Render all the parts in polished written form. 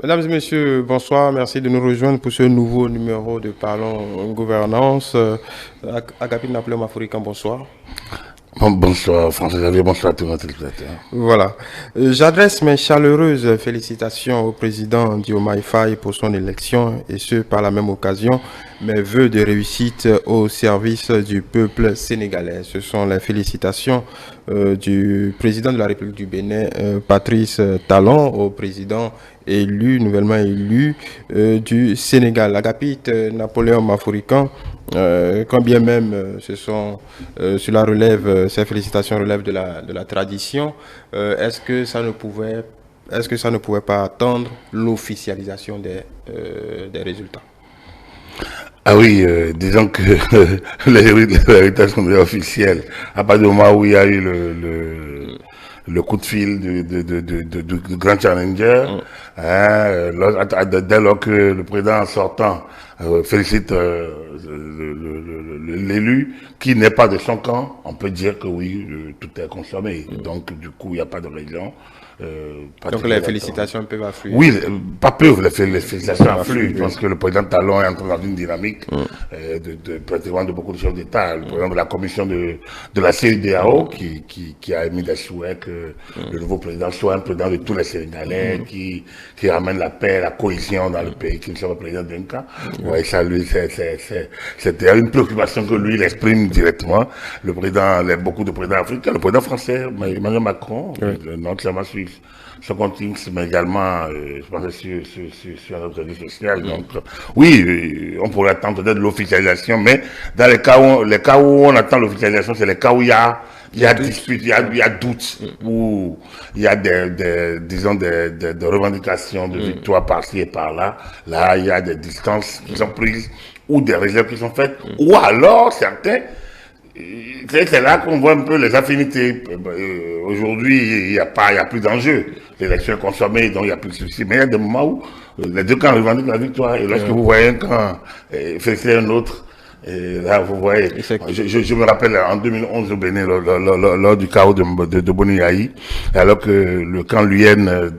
Mesdames et messieurs, bonsoir. Merci de nous rejoindre pour ce nouveau numéro de Parlons Gouvernance. Agapit Napoléon Maforican, bonsoir. Bonsoir François Xavier, bonsoir à tous nos téléspectateurs. Voilà. J'adresse mes chaleureuses félicitations au président Diomaye Faye pour son élection et ce, par la même occasion, mes vœux de réussite au service du peuple sénégalais. Ce sont les félicitations du président de la République du Bénin, Patrice Talon, au président nouvellement élu du Sénégal. Agapit Napoléon Maforican, quand bien même cela relève, ces félicitations relèvent de la tradition, est-ce que ça ne pouvait pas attendre l'officialisation des résultats? Ah oui, disons que les résultats sont déjà officiels. À partir du moment où il y a eu le coup de fil du grand challenger, dès lors que le président sortant félicite l'élu qui n'est pas de son camp, on peut dire que oui, tout est consommé. Donc du coup, il n'y a pas de raison. Donc les félicitations peuvent affluer. Oui, pas peu, les félicitations affluent. Je pense que le président Talon est entré dans une dynamique pratiquement de beaucoup de chefs d'État. Le président de la commission de la CEDEAO qui a émis des souhaits que le nouveau président soit un président de tous les Sénégalais, qui ramène la paix, la cohésion dans le pays, qui ne soit pas président d'un cas. Ouais, ça, lui, c'était une préoccupation que lui, il exprime directement. Le président, beaucoup de présidents africains, le président français, Emmanuel Macron, notre serment suisse, son continent, mais également, je pensais sur notre réseau social. Donc, oui, on pourrait attendre peut-être l'officialisation, mais dans les cas où on attend l'officialisation, c'est les cas où il y a dispute, il y a doute, où il y a disons des revendications de victoire par-ci et par-là. Là, il y a des distances qui sont prises ou des réserves qui sont faites, ou alors certains. C'est là qu'on voit un peu les affinités. Aujourd'hui, il n'y a plus d'enjeu. L'élection est consommée, donc il n'y a plus de soucis. Mais il y a des moments où les deux camps revendiquent la victoire. Et lorsque vous voyez un camp féliciter un autre, et là, vous voyez, je me rappelle en 2011 au Bénin, lors du chaos de Boniaï, alors que le camp Luyenne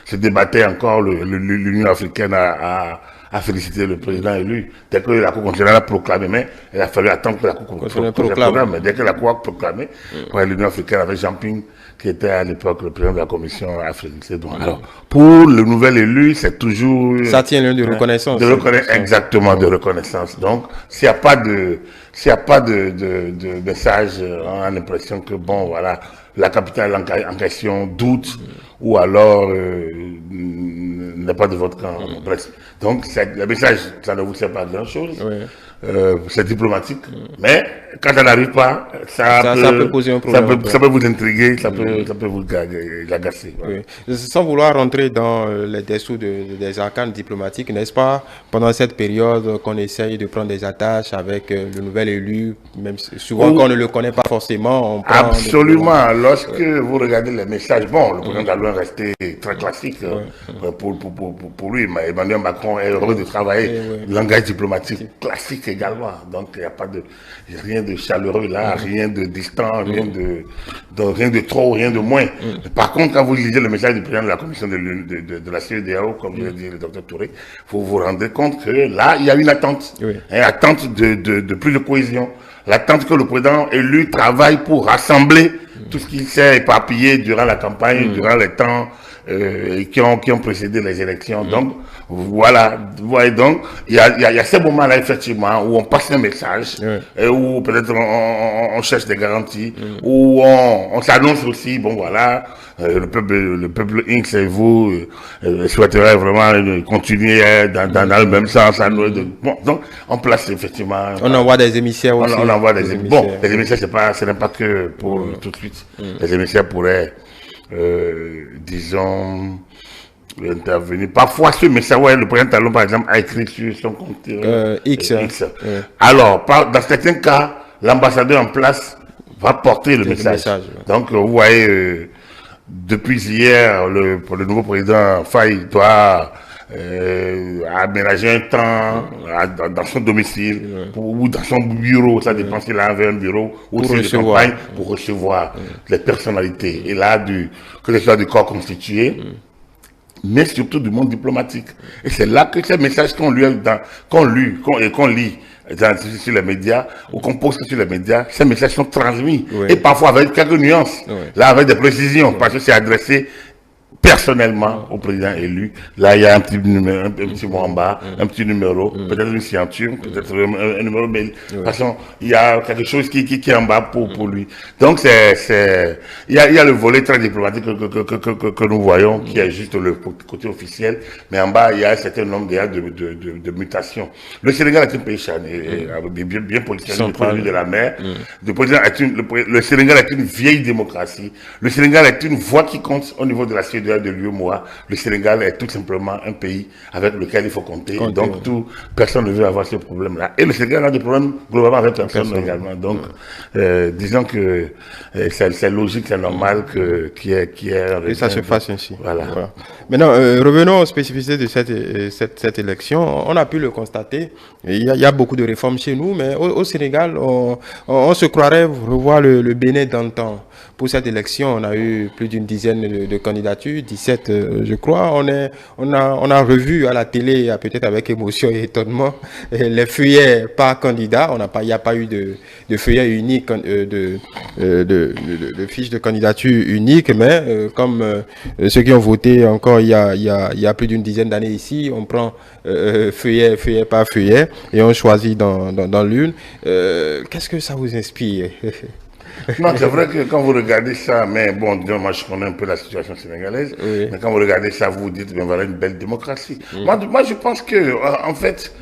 se débattait encore, l'Union africaine a félicité le président élu. Dès que la Cour constitutionnelle a proclamé, mais il a fallu attendre que la Cour constitutionnelle proclame. Mais dès que la Cour a proclamé, l'Union africaine avait Jean Ping, qui était à l'époque le président de la Commission africaine. Alors, pour le nouvel élu, c'est toujours... Ça tient lieu de reconnaissance. Exactement, de reconnaissance. Donc, s'il n'y a pas de message, on a l'impression que, bon, voilà, la capitale en question doute, ou alors n'est pas de votre camp. Bref. Donc, le message, ça ne vous sert pas grand-chose. C'est diplomatique. Mais quand ça n'arrive pas, ça peut poser un problème. Ça peut vous intriguer, ça peut vous agacer. Voilà. Sans vouloir rentrer dans les dessous des arcanes diplomatiques, n'est-ce pas, pendant cette période qu'on essaye de prendre des attaches avec le nouvel élu, même souvent qu'on ne le connaît pas forcément. Absolument. Lorsque vous regardez les messages, bon, le président Talon est resté très classique pour lui, mais Emmanuel Macron est heureux de travailler. Le langage diplomatique classique également. Donc, il n'y a pas rien de chaleureux là, rien de distant, rien de trop, rien de moins. Par contre, quand vous lisez le message du président de la commission de la CEDEAO, comme le dit le docteur Touré, il faut vous rendre compte que là, il y a une attente. Une attente de plus de cohésion. L'attente que le président élu travaille pour rassembler tout ce qui s'est éparpillé durant la campagne, durant les temps qui ont précédé les élections. Donc, voilà. Vous voyez, donc, il y a ces moments-là, effectivement, où on passe un message, et où peut-être on cherche des garanties, où on s'annonce aussi, bon, voilà, le peuple Inc, et vous, souhaiterait vraiment continuer dans le même sens. Bon, donc, on place effectivement... On envoie des émissaires aussi. On envoie des émissaires. Bon, les émissaires, ce n'est pas que pour tout de suite. Les émissaires pourraient... disons, intervenir. Parfois, ce message, le président Talon, par exemple, a écrit sur son compte X. Alors, dans certains cas, l'ambassadeur en place va porter le message. Donc, vous voyez, depuis hier, le nouveau président Faye doit aménager un temps dans son domicile ou dans son bureau, ça dépend s'il a un bureau ou s'il est de campagne, pour recevoir les personnalités. Et là, que ce soit du corps constitué, mais surtout du monde diplomatique. Et c'est là que ces messages qu'on lit sur les médias, ou qu'on poste sur les médias, ces messages sont transmis. Oui. Et parfois avec quelques nuances, Oui. là avec des précisions, parce que c'est adressé personnellement au président élu. Là, il y a un petit numéro, un petit mot en bas, un petit numéro, peut-être une signature, peut-être un numéro, mais de toute façon, il y a quelque chose qui est en bas pour lui. Donc, il y a le volet très diplomatique que nous voyons, qui est juste le côté officiel, mais en bas, il y a un certain nombre de mutations. Le Sénégal est un pays charné, bien positionné du point de vue de la mer. Le Sénégal est une vieille démocratie. Le Sénégal est une voix qui compte au niveau de la CEDEAO de l'UEMOA. Le Sénégal est tout simplement un pays avec lequel il faut compter. Donc, personne ne veut avoir ce problème-là. Et le Sénégal a des problèmes globalement avec personne également. Donc, disons que c'est logique, c'est normal qu'il y ait et ça se fasse ainsi. Voilà. Maintenant, revenons aux spécificités de cette élection. On a pu le constater. Il y a beaucoup de réformes chez nous, mais au Sénégal, on se croirait revoir le Bénin d'antan. Pour cette élection, on a eu plus d'une dizaine de candidatures, 17 je crois. On a revu à la télé, peut-être avec émotion et étonnement, les feuillets par candidat. Il n'y a pas eu de feuillet unique, de fiches de candidature unique, mais comme ceux qui ont voté encore il y a plus d'une dizaine d'années ici, on prend feuillet par feuillet et on choisit dans l'une. Qu'est-ce que ça vous inspire? Non, c'est vrai que quand vous regardez ça, mais bon, disons, moi je connais un peu la situation sénégalaise, oui. Mais quand vous regardez ça, vous vous dites, ben voilà une belle démocratie. Moi, je pense que, en fait,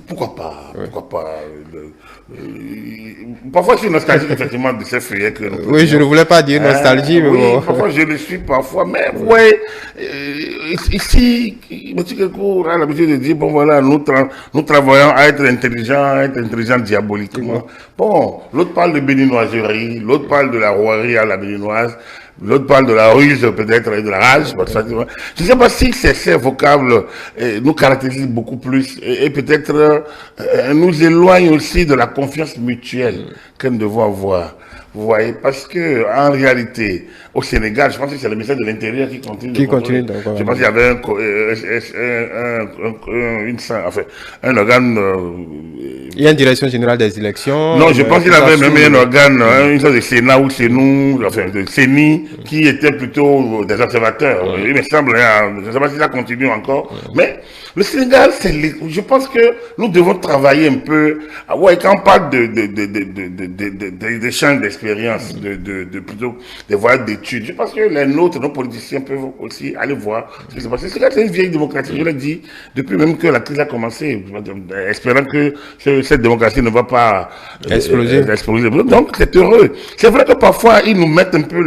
pourquoi pas, parfois je suis nostalgique effectivement de ces feuillets que nous oui, je ne voulais pas dire nostalgie, mais oui, bon. Parfois je le suis, parfois, mais ouais, ici, M. Kekou a l'habitude de dire, bon voilà, nous travaillons à être intelligents diaboliquement. Bon, l'autre parle de béninoiserie, l'autre parle de la rouerie à la béninoise, l'autre parle de la ruse peut-être et de la rage. Je ne sais pas si ces vocables nous caractérisent beaucoup plus et peut-être nous éloignent aussi de la confiance mutuelle que nous devons avoir. Vous voyez, parce que en réalité, au Sénégal, je pense que c'est le ministère de l'Intérieur qui continue. Je pense qu'il y avait un organe. Il y a une direction générale des élections. Non, je pense qu'il avait même un organe, une sorte de Sénat ou Sénou, enfin de CENI, qui était plutôt des observateurs. Il me semble, je ne sais pas si ça continue encore, mais le Sénégal, je pense que nous devons travailler un peu. Ouais, quand on parle d'échanges d'expérience, plutôt des voyages d'études, je pense que les nôtres, nos politiciens peuvent aussi aller voir ce qui se passe. Le Sénégal, c'est une vieille démocratie, je l'ai dit, depuis même que la crise a commencé, espérant que cette démocratie ne va pas exploser. Donc, c'est heureux. C'est vrai que parfois, ils nous mettent un peu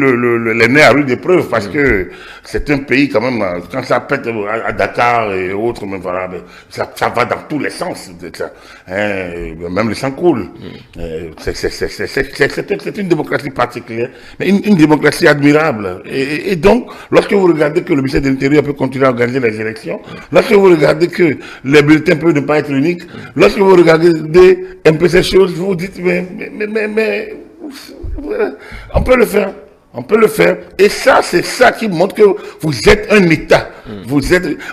les nez à rude épreuve, parce que c'est un pays quand même, quand ça pète à Dakar et autres, voilà, ça va dans tous les sens, même le sang coule. C'est une démocratie particulière, mais une démocratie admirable. Et donc, lorsque vous regardez que le ministère de l'Intérieur peut continuer à organiser les élections, lorsque vous regardez que les bulletins peuvent ne pas être uniques, lorsque vous regardez un peu ces choses, vous vous dites, mais on peut le faire. On peut le faire. Et ça, c'est ça qui montre que vous êtes un État.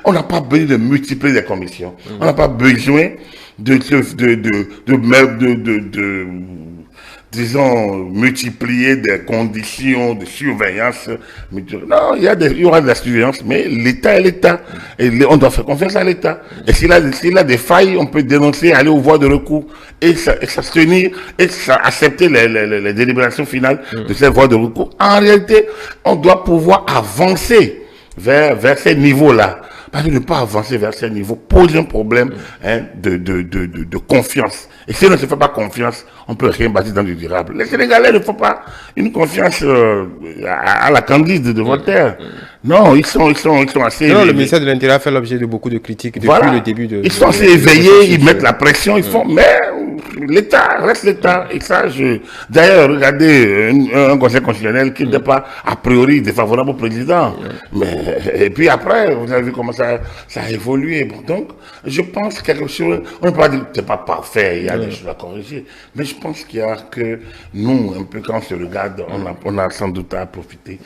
On n'a pas besoin de multiplier les commissions. On n'a pas besoin disons, multiplier des conditions de surveillance. Non, il y aura de la surveillance, mais l'État est l'État. Et on doit faire confiance à l'État. Et s'il a des failles, on peut dénoncer, aller aux voies de recours et s'abstenir et accepter les délibérations finales de ces voies de recours. En réalité, on doit pouvoir avancer vers ces niveaux-là. Parce que ne pas avancer vers ces niveaux pose un problème de confiance. Et si on ne se fait pas confiance, on ne peut rien bâtir dans du durable. Les Sénégalais ne font pas une confiance à la Candide de Voltaire. Non, ils sont assez... Non, le ministère de l'Intérieur fait l'objet de beaucoup de critiques depuis le début de... Ils sont assez éveillés, ils mettent la pression, ils font... Mais l'État reste l'État. Et ça, d'ailleurs, regardez un conseil constitutionnel qui n'est pas a priori défavorable au président. Mais, et puis après, vous avez vu comment ça a évolué. Bon, donc, je pense que quelque chose, on ne peut pas dire que c'est pas parfait, il y a des choses à corriger. Mais je pense qu'il y a que nous, un peu quand on se regarde, on a sans doute à profiter,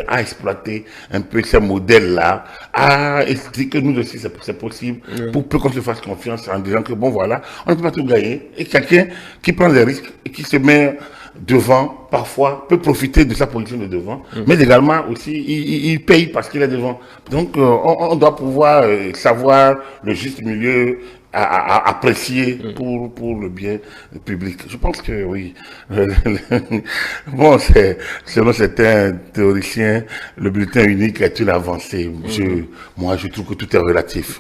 à exploiter un peu ces modèles-là, à expliquer que nous aussi c'est possible, pour peu qu'on se fasse confiance en disant que bon voilà, on ne peut pas tout gagner. Et quelqu'un qui prend des risques et qui se met devant, parfois, peut profiter de sa position de devant, mais également aussi, il paye parce qu'il est devant. Donc, on doit pouvoir savoir le juste milieu, à apprécier pour le bien public. Je pense que oui. Bon, selon certains théoriciens, le bulletin unique est une avancée. Moi, je trouve que tout est relatif.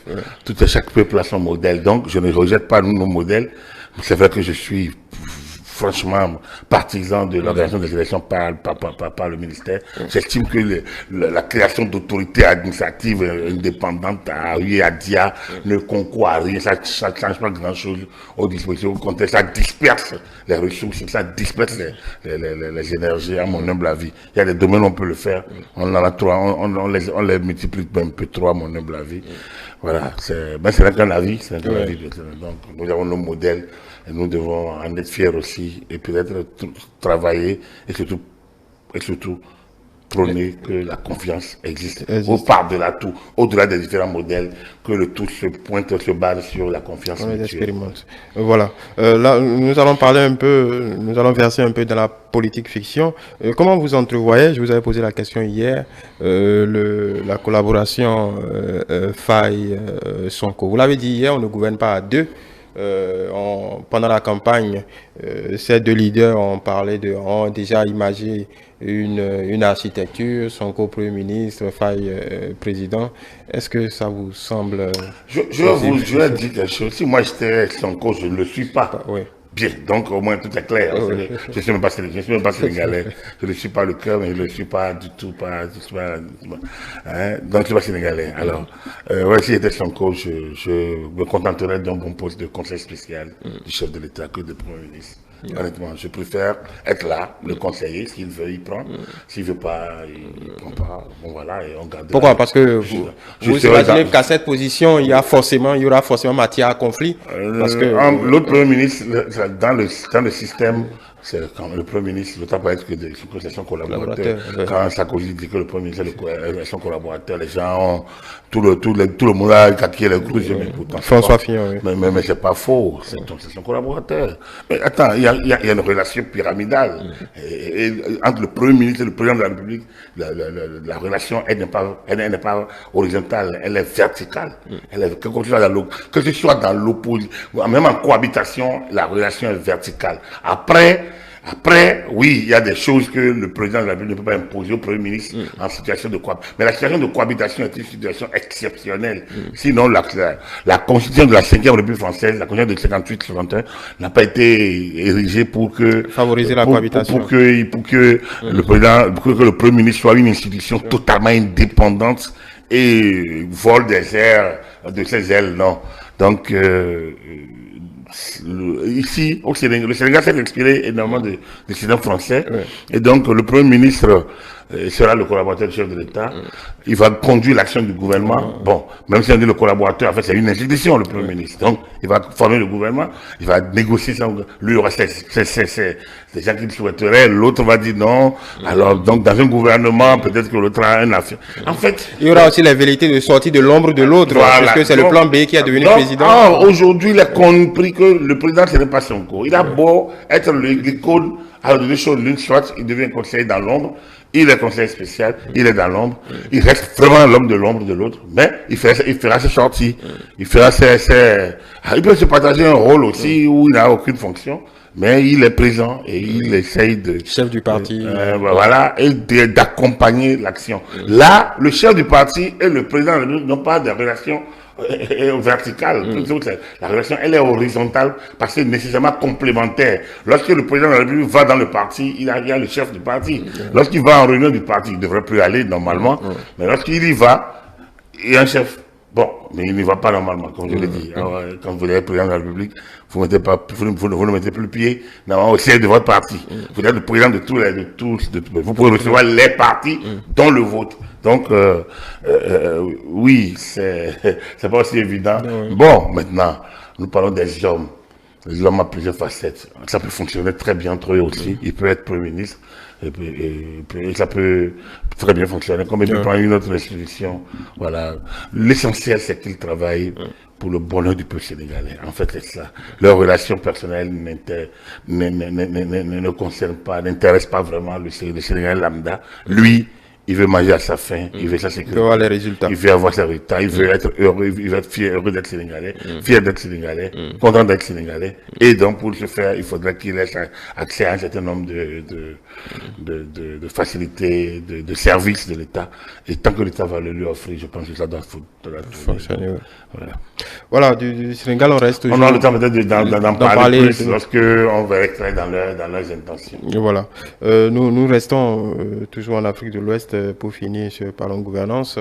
Chaque peuple a son modèle. Donc, je ne rejette pas nos modèles. C'est vrai que je suis franchement partisan de l'organisation des élections par le ministère. J'estime que la création d'autorités administratives indépendantes à UI et à DIA ne concourt à rien, ça ne change pas grand-chose aux dispositions. Au contraire, ça disperse les ressources, ça disperse les énergies, à mon humble avis. Il y a des domaines où on peut le faire, on en a trois, on les multiplie un peu trop, à mon humble avis. Voilà, c'est qu'un avis, donc nous avons nos modèles. Et nous devons en être fiers aussi et peut-être travailler et surtout prôner que la confiance existe. Par-delà tout, au-delà des différents modèles, que le tout se base sur la confiance. On les expérimente. Voilà. Là, nous allons verser un peu dans la politique fiction. Comment vous entrevoyez, je vous avais posé la question hier, la collaboration Faye-Sonko. Vous l'avez dit hier, on ne gouverne pas à deux. Pendant la campagne, ces deux leaders ont déjà imagé une architecture, Sonko Premier ministre, Faye président. Est-ce que ça vous semble... Je vais dire quelque chose. Si moi j'étais Sonko, je ne le suis pas. Oui. Bien, donc au moins tout est clair. Je ne suis même pas sénégalais. Je ne suis pas le cœur, mais je ne le suis pas du tout. Donc je ne suis pas sénégalais. Alors, si j'étais Sonko, je me contenterais d'un bon poste de conseil spécial du chef de l'État que de Premier ministre. Honnêtement, je préfère être là, le conseiller. S'il veut, il prend. S'il ne veut pas, il ne prend pas. Bon, voilà, et on garde. Pourquoi? Parce que vous imaginez qu'à cette position, il y aura forcément matière à conflit. Parce que l'autre Premier ministre, dans le système, c'est quand le Premier ministre, ne doit pas être que son collaborateur. Quand Sarkozy dit que le Premier ministre est son collaborateur, les gens ont tout le monde a caqué les coups. François Fillon, oui. Mais c'est pas faux, c'est son collaborateur. Mais attends, il y a une relation pyramidale. Et entre le Premier ministre et le Président de la République, la relation, elle n'est pas horizontale, elle est verticale. Que ce soit dans l'opposition, même en cohabitation, la relation est verticale. Après, oui, il y a des choses que le président de la République ne peut pas imposer au Premier ministre en situation de cohabitation. Mais la situation de cohabitation est une situation exceptionnelle. Sinon, la Constitution de la 5e République française, la Constitution de 58-61, n'a pas été érigée pour que... Favoriser la cohabitation. Pour que le Premier ministre soit une institution totalement indépendante et vole des airs, de ses ailes, non. Donc... ici, au Sénégal, le Sénégal s'est inspiré énormément des systèmes français. Et donc, le Premier ministre sera le collaborateur du chef de l'État. Il va conduire l'action du gouvernement. Bon, même si on dit le collaborateur, en fait, c'est une institution, le Premier ministre. Donc, il va former le gouvernement, il va négocier ça. Lui, il y aura des gens qui le souhaiteraient, l'autre va dire non. Alors, donc, dans un gouvernement, peut-être que l'autre a un affaire. En fait... Il y aura aussi la velléité de sortir de l'ombre de l'autre, voilà, parce que c'est le plan B qui est devenu président. Aujourd'hui, il a compris que le président, ce n'est pas Sonko. Il a beau être l'icône, alors de deux choses, l'une soit, il devient conseiller dans l'ombre, il est conseiller spécial, il est dans l'ombre, il reste vraiment l'homme de l'ombre de l'autre, mais il fera ses sorties, il peut se partager un rôle aussi où il n'a aucune fonction, mais il est présent et il essaye de... Chef du parti. Voilà, et d'accompagner l'action. Là, le chef du parti et le président n'ont pas de relation verticale. La relation, elle est horizontale parce que nécessairement complémentaire. Lorsque le président de la République va dans le parti, il y a le chef du parti. Lorsqu'il va en réunion du parti, il ne devrait plus aller normalement, mais lorsqu'il y va, il y a un chef Bon, mais il n'y va pas normalement, comme je l'ai dit. Alors, quand vous êtes président de la République, vous ne mettez plus le pied normalement au siège de votre parti. Vous êtes le président de tous. Vous pouvez recevoir les partis, dont le vôtre. Donc, oui, c'est pas aussi évident. Bon, maintenant, nous parlons des hommes. Les hommes ont plusieurs facettes. Ça peut fonctionner très bien entre eux aussi. Il peut être Premier ministre. Et ça peut très bien fonctionner. Comme il peut prendre une autre institution. Voilà. L'essentiel, c'est qu'ils travaillent pour le bonheur du peuple sénégalais. En fait, c'est ça. Leurs relations personnelles ne concernent pas, n'intéressent pas vraiment le Sénégalais lambda. Lui, il veut manger à sa faim, il veut sa sécurité. Il veut avoir les résultats. Il veut avoir ses résultats, il veut être heureux, il veut être heureux d'être sénégalais, fier d'être sénégalais, content d'être sénégalais. Et donc, pour ce faire, il faudrait qu'il ait accès à un certain nombre de facilités, de services de l'État. Et tant que l'État va le lui offrir, je pense que ça doit fonctionner. Voilà, du Sénégal, on reste toujours... On a le temps peut-être d'en parler plus lorsque on verra très dans leurs intentions. Et voilà. Nous restons toujours en Afrique de l'Ouest pour finir sur Parlons Gouvernance,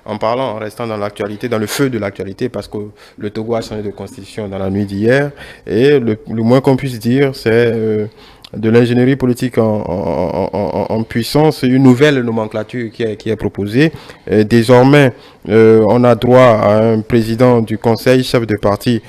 en restant dans l'actualité, dans le feu de l'actualité, parce que le Togo a changé de constitution dans la nuit d'hier, et le moins qu'on puisse dire, c'est de l'ingénierie politique en puissance, une nouvelle nomenclature qui est proposée. Désormais, on a droit à un président du Conseil, chef de parti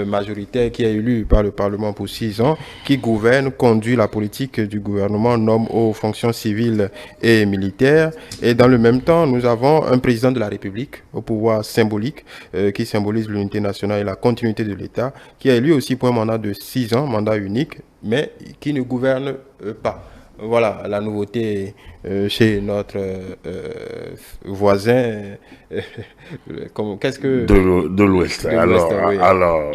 majoritaire qui est élu par le Parlement pour 6 ans, qui gouverne, conduit la politique du gouvernement, nomme aux fonctions civiles et militaires. Et dans le même temps, nous avons un président de la République au pouvoir symbolique qui symbolise l'unité nationale et la continuité de l'État, qui est élu aussi pour un mandat de 6 ans, mandat unique, mais qui ne gouverne pas. Voilà la nouveauté chez notre voisin. Qu'est-ce que... De l'Ouest. Alors,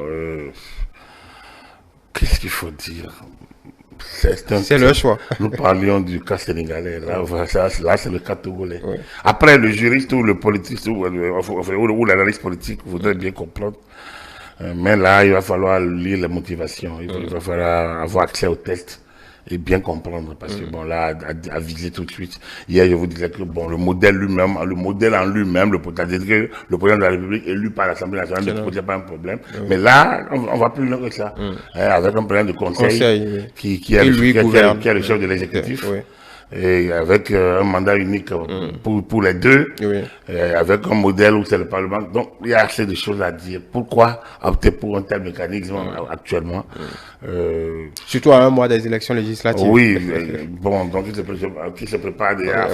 qu'est-ce qu'il faut dire? C'est le choix. Nous parlions du cas sénégalais. Là, c'est le cas togolais. Oui. Après, le juriste ou le politiste ou l'analyste politique voudrait bien comprendre. Mais là, il va falloir lire les motivations. Il va falloir avoir accès aux tests et bien comprendre. Parce que, bon, là, à viser tout de suite. Hier, je vous disais que, bon, le modèle en lui-même, c'est-à-dire que le président de la République élu par l'Assemblée nationale ne posait pas un problème. Mais là, on va plus loin que ça. Avec un président de conseil qui est le chef de l'exécutif. Et avec un mandat unique pour les deux, avec un modèle où c'est le Parlement. Donc, il y a assez de choses à dire. Pourquoi opter pour un tel mécanisme actuellement surtout à un mois des élections législatives. Oui, bon, donc qui se prépare déjà.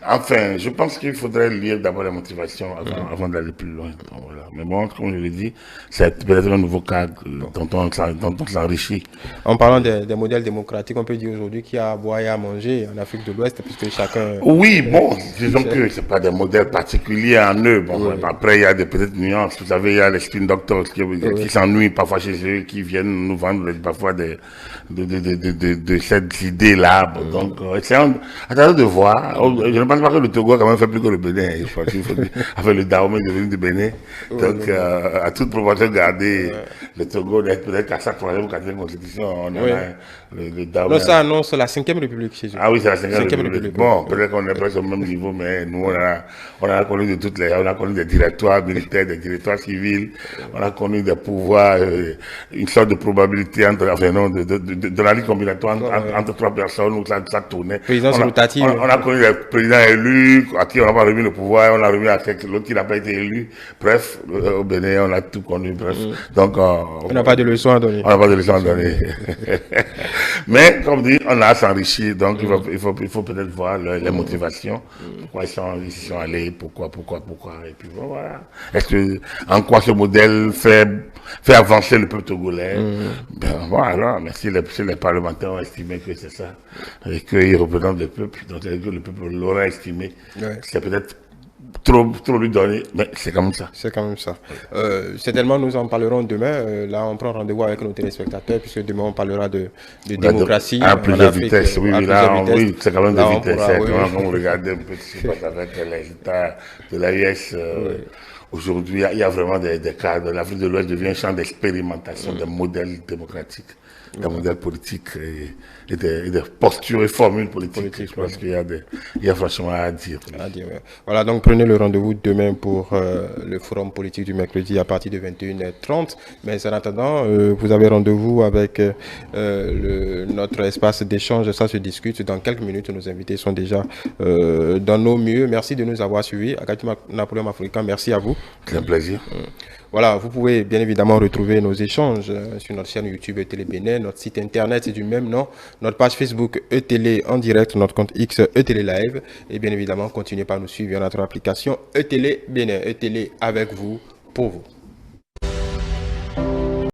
Enfin, je pense qu'il faudrait lire d'abord la motivation avant d'aller plus loin. Donc, voilà. Mais bon, comme je l'ai dit, c'est peut-être un nouveau cadre dont on s'enrichit. En parlant des modèles démocratiques, on peut dire aujourd'hui qu'il y a à boire et à manger en Afrique de l'Ouest, puisque chacun... Oui, bon, disons que ce pas des modèles particuliers en eux. Bon, après, il y a des petites nuances. Vous savez, il y a les spin doctors qui s'ennuient parfois chez eux, qui viennent nous vendre parfois de cette idée-là. Bon, donc, attendez de voir. Je ne pense pas que le Togo a quand même fait plus que le Bénin. Je pense qu'il faut dire. Enfin, le Dahomey est devenu du Bénin. Donc, à toute proportion gardée, le Togo est peut-être qu'à sa 3e ou 4e constitution, on a le Dahomey. Non, ça annonce la 5e République chez eux. Ah oui, c'est la 5e République. Bon, peut-être qu'on est presque au même niveau, mais nous, on a connu de toutes les... On a connu des directoires militaires, des directoires civils, on a connu des pouvoirs, une sorte de probabilité de la ligue combinatoire entre 3 personnes où ça tournait. Présidence rotative. On a connu des présidents élus à qui on n'a pas remis le pouvoir, on a remis à l'autre qui n'a pas été élu. Bref, au Bénin, on a tout connu. Bref. Donc, on n'a pas de leçons à donner. On n'a pas de leçons à donner. Mais, comme dit, on a à s'enrichir. Donc, il faut peut-être voir les motivations. Pourquoi ils sont allés, pourquoi. Et puis voilà. En quoi ce modèle fait avancer le peuple togolais? Ben voilà, mais si les parlementaires ont estimé que c'est ça, et qu'ils représentent le peuple, donc le peuple l'aura estimé, c'est peut-être trop lui donner, mais c'est comme ça. C'est quand même ça. Certainement, nous en parlerons demain. Là, on prend rendez-vous avec nos téléspectateurs, puisque demain, on parlera de démocratie. À plusieurs vitesses, oui, c'est quand même de vitesse. Quand vous regardez un peu ce qui se passe avec les résultats de l'AIS, aujourd'hui, il y a vraiment des cas. L'Afrique de l'Ouest devient un champ d'expérimentation des modèles démocratiques. modèle politique et des postures et formules politiques. Je pense qu'il y a franchement à dire. Ouais. Voilà, donc prenez le rendez-vous demain pour le forum politique du mercredi à partir de 21h30. Mais en attendant, vous avez rendez-vous avec notre espace d'échange. Ça se discute dans quelques minutes. Nos invités sont déjà dans nos mieux. Merci de nous avoir suivis. Akati Napoléon Africain, merci à vous. C'est un plaisir. Voilà, vous pouvez bien évidemment retrouver nos échanges sur notre chaîne YouTube ETélé Bénin, notre site internet c'est du même nom, notre page Facebook ETélé en direct, notre compte X ETélé Live et bien évidemment continuez par nous suivre via notre application ETélé Bénin, ETélé avec vous, pour vous.